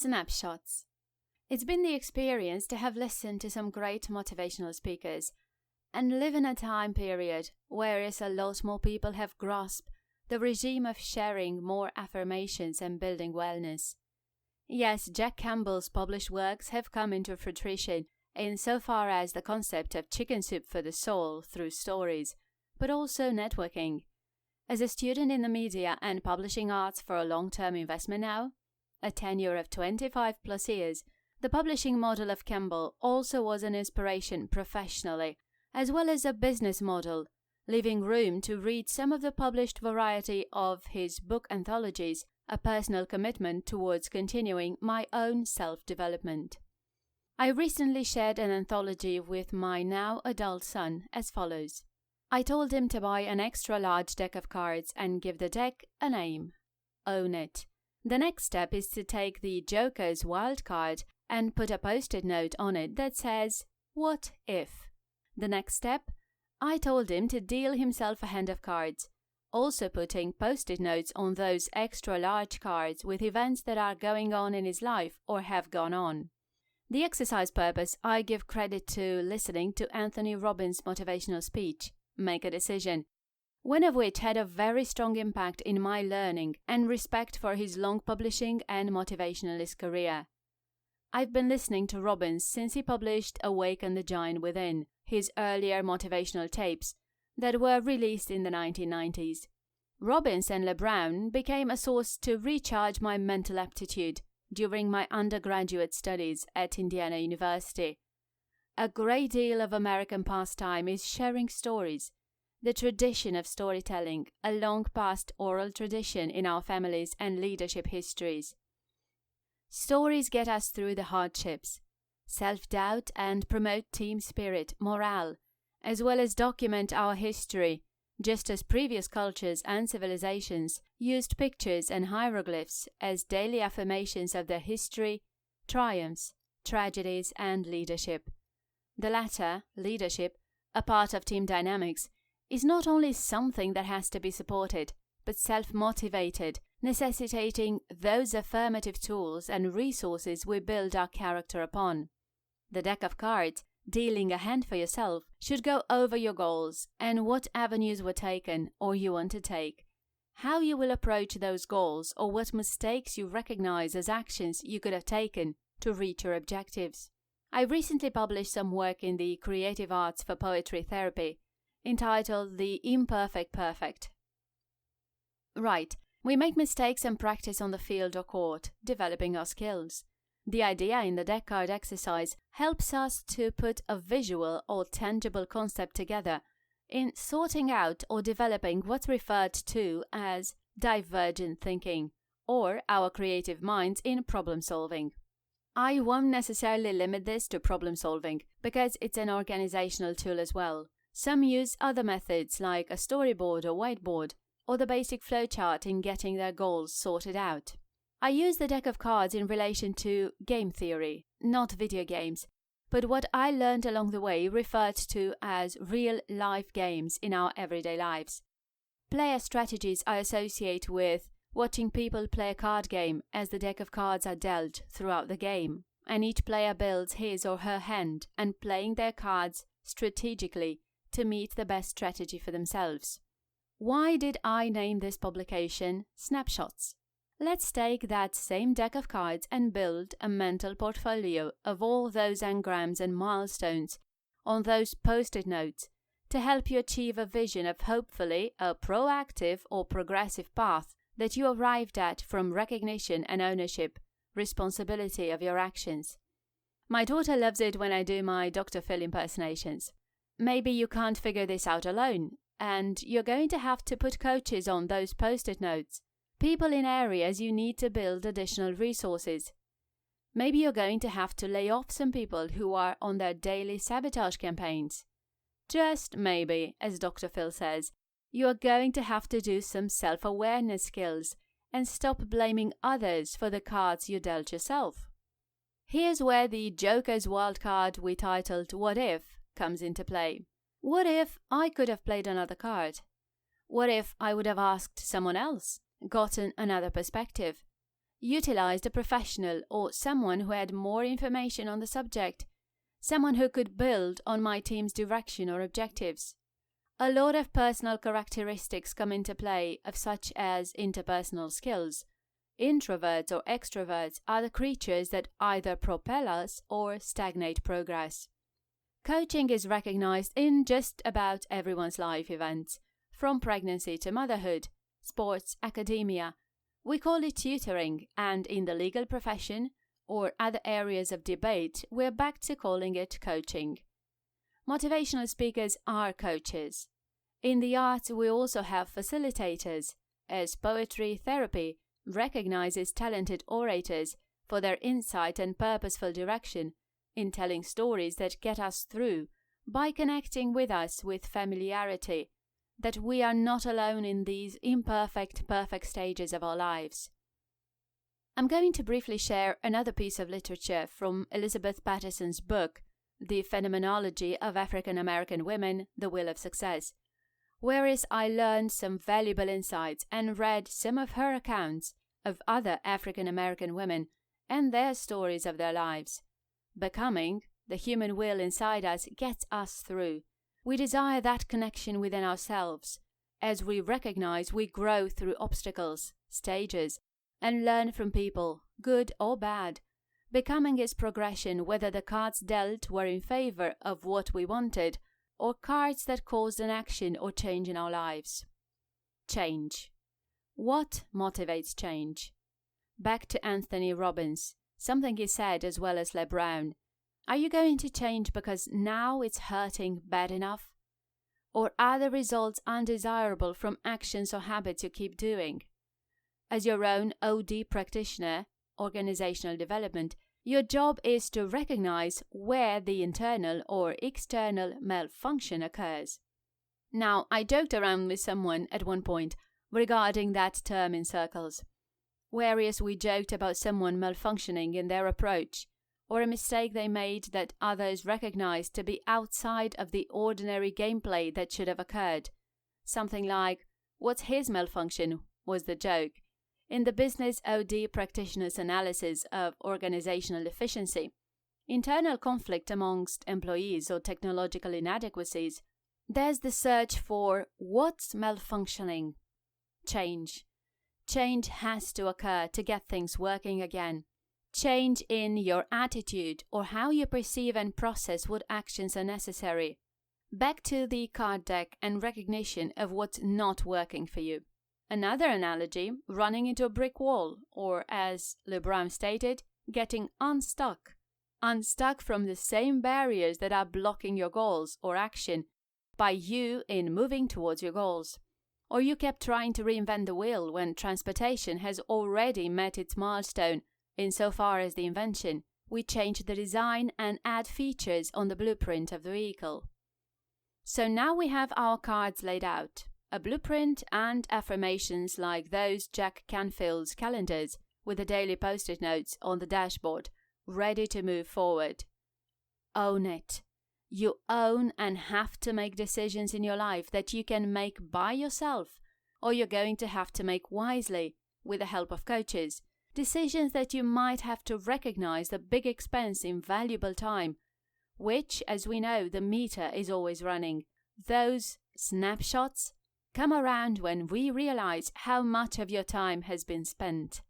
Snapshots. It's been the experience to have listened to some great motivational speakers and live in a time period whereas a lot more people have grasped the regime of sharing more affirmations and building wellness. Yes, Jack Campbell's published works have come into fruition insofar as the concept of chicken soup for the soul through stories, but also networking. As a student in the media and publishing arts for a long-term investment now, a tenure of 25 plus years, the publishing model of Campbell also was an inspiration professionally, as well as a business model, leaving room to read some of the published variety of his book anthologies, a personal commitment towards continuing my own self-development. I recently shared an anthology with my now adult son as follows. I told him to buy an extra large deck of cards and give the deck a name. Own it. The next step is to take the Joker's wild card and put a post-it note on it that says, "What if?" The next step, I told him to deal himself a hand of cards, also putting post-it notes on those extra large cards with events that are going on in his life or have gone on. The exercise purpose, I give credit to listening to Anthony Robbins' motivational speech, Make a Decision, one of which had a very strong impact in my learning and respect for his long publishing and motivationalist career. I've been listening to Robbins since he published Awaken the Giant Within, his earlier motivational tapes that were released in the 1990s. Robbins and Les Brown became a source to recharge my mental aptitude during my undergraduate studies at Indiana University. A great deal of American pastime is sharing stories, the tradition of storytelling, a long past oral tradition in our families and leadership histories. Stories get us through the hardships, self-doubt, and promote team spirit, morale, as well as document our history, just as previous cultures and civilizations used pictures and hieroglyphs as daily affirmations of their history, triumphs, tragedies, and leadership. The latter, leadership, a part of team dynamics, is not only something that has to be supported, but self-motivated, necessitating those affirmative tools and resources we build our character upon. The deck of cards, dealing a hand for yourself, should go over your goals and what avenues were taken or you want to take, how you will approach those goals or what mistakes you recognize as actions you could have taken to reach your objectives. I recently published some work in the Creative Arts for Poetry Therapy, entitled The Imperfect Perfect. Right, we make mistakes and practice on the field or court, developing our skills. The idea in the deck card exercise helps us to put a visual or tangible concept together in sorting out or developing what's referred to as divergent thinking, or our creative minds in problem solving. I won't necessarily limit this to problem solving because it's an organizational tool as well. Some use other methods like a storyboard or whiteboard, or the basic flowchart in getting their goals sorted out. I use the deck of cards in relation to game theory, not video games, but what I learned along the way referred to as real-life games in our everyday lives. Player strategies I associate with watching people play a card game as the deck of cards are dealt throughout the game, and each player builds his or her hand and playing their cards strategically to meet the best strategy for themselves. Why did I name this publication Snapshots? Let's take that same deck of cards and build a mental portfolio of all those engrams and milestones on those post-it notes to help you achieve a vision of hopefully a proactive or progressive path that you arrived at from recognition and ownership, responsibility of your actions. My daughter loves it when I do my Dr. Phil impersonations. Maybe you can't figure this out alone, and you're going to have to put coaches on those post-it notes, people in areas you need to build additional resources. Maybe you're going to have to lay off some people who are on their daily sabotage campaigns. Just maybe, as Dr. Phil says, you are going to have to do some self-awareness skills and stop blaming others for the cards you dealt yourself. Here's where the Joker's wild card we titled What If comes into play. What if I could have played another card? What if I would have asked someone else, gotten another perspective? utilized a professional or someone who had more information on the subject, someone who could build on my team's direction or objectives. A lot of personal characteristics come into play, of such as interpersonal skills. Introverts or extroverts are the creatures that either propel us or stagnate progress. Coaching is recognized in just about everyone's life events, from pregnancy to motherhood, sports, academia. We call it tutoring, and in the legal profession or other areas of debate, we're back to calling it coaching. Motivational speakers are coaches. In the arts, we also have facilitators, as poetry therapy recognizes talented orators for their insight and purposeful direction in telling stories that get us through by connecting with us with familiarity, that we are not alone in these imperfect, perfect stages of our lives. I'm going to briefly share another piece of literature from Elizabeth Patterson's book, The Phenomenology of African American Women, The Will of Success, whereas I learned some valuable insights and read some of her accounts of other African American women and their stories of their lives. Becoming, the human will inside us, gets us through. We desire that connection within ourselves. As we recognize, we grow through obstacles, stages, and learn from people, good or bad. Becoming is progression, whether the cards dealt were in favor of what we wanted, or cards that caused an action or change in our lives. Change. What motivates change? Back to Anthony Robbins, something he said as well as Les Brown. Are you going to change because now it's hurting bad enough? Or are the results undesirable from actions or habits you keep doing? As your own OD practitioner, organizational development, your job is to recognize where the internal or external malfunction occurs. Now, I joked around with someone at one point regarding that term in circles. Whereas we joked about someone malfunctioning in their approach, or a mistake they made that others recognized to be outside of the ordinary gameplay that should have occurred. Something like, "What's his malfunction?" was the joke. In the business OD practitioner's analysis of organizational efficiency, internal conflict amongst employees or technological inadequacies, there's the search for what's malfunctioning. Change. Change has to occur to get things working again. Change in your attitude or how you perceive and process what actions are necessary. Back to the card deck and recognition of what's not working for you. Another analogy, running into a brick wall, or as Les Brown stated, getting unstuck. Unstuck from the same barriers that are blocking your goals or action by you in moving towards your goals. Or you kept trying to reinvent the wheel when transportation has already met its milestone insofar as the invention. We change the design and add features on the blueprint of the vehicle. So now we have our cards laid out. A blueprint and affirmations like those Jack Canfield's calendars with the daily post-it notes on the dashboard, ready to move forward. Own it. You own and have to make decisions in your life that you can make by yourself, or you're going to have to make wisely with the help of coaches. Decisions that you might have to recognize the big expense in valuable time, which, as we know, the meter is always running. Those snapshots come around when we realize how much of your time has been spent.